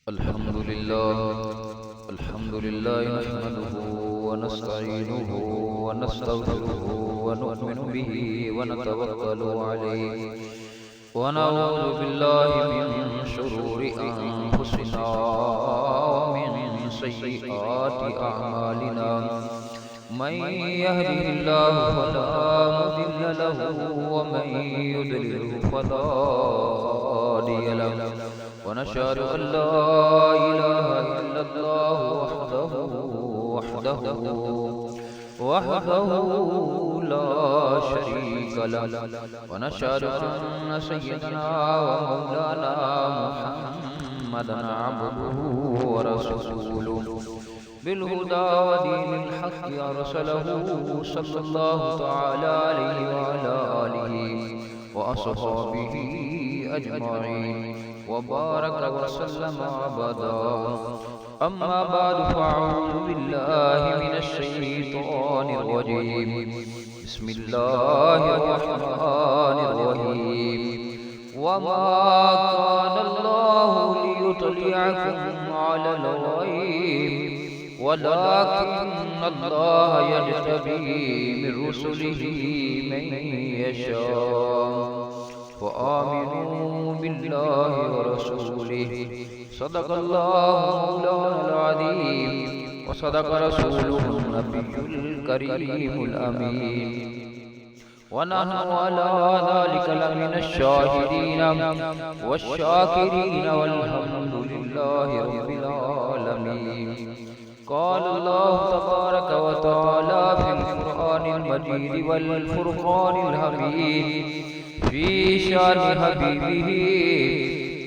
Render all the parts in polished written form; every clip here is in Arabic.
अल्हम्दुलिल्लाह नहमदुहु व नस्तईनुहु व नस्तगफिरुहु व नु'मिनु बिही व नतवक्कलु अलैहि व नऊज़ु बिल्लाहि मिन शुरूरि अंफुसिना व मिन सय्यिआति अअमालिना मन यहदिहिल्लाहु फला मुदिल्ल लहु व मन युद्लिल्हु फला हादिय लहु ونشهد أن لا إله إلا الله وحده لا شريك له ونشهد أن سيدنا ومولانا محمدا عبده ورسوله بالهدى ودين الحق أرسله صلى الله تعالى عليه وعلى آله وأصحابه أجمعين وبارك وسلم أبدا أما بعد فأعوذ بالله من الشيطان الرجيم بسم الله الرحمن الرحيم وما كان الله ليطلعكم على الغيب ولكن الله يجتبي من رسله من يشاء فآمنوا بالله ورسوله صدق الله مولانا العظيم وصدق رسوله النبي الكريم الأمين ونحن على ذلك لمن الشاهدين والشاكرين والحمد لله رب العالمين قال الله تبارك وتعالى في القرآن المجيد والفرقان الحميد في شان حبيبه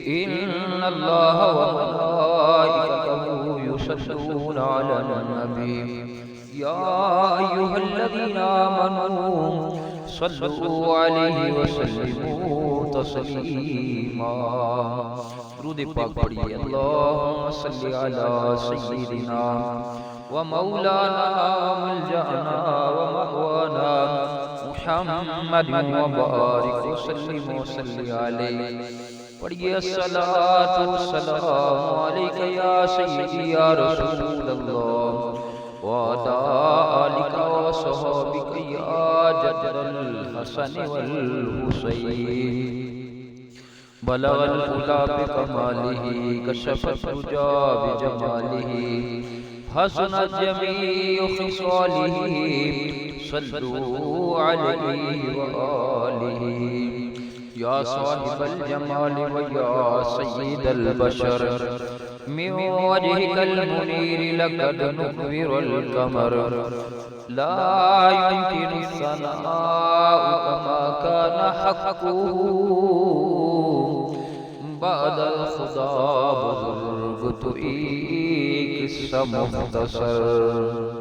إن الله وملائكته يصلون على النبي يا أيها الذين آمنوا صلوا عليه وسلموا تسليما درود پاک پڑھیے اللهم صل على سيدنا ومولانا ملجأنا ومأوانا محمد وبارك وسلم وصل عليه پڑھیے الصلاۃ والسلام علیک یا سیدی یا رسول اللہ وعلى آلک وصحبک یا جد الحسن والحسین بلغ العلا بکمالہ کشف الدجى بجمالہ حسنت جمیع خصالہ صلوا عليه وآله يا صاحب الجمال ويا سيد البشر من وجهك المنير لقد نكبر القمر لا يمكن الثناء كما كان حقه بعد الخضاب بزرگ تو ایک قصہ مختصر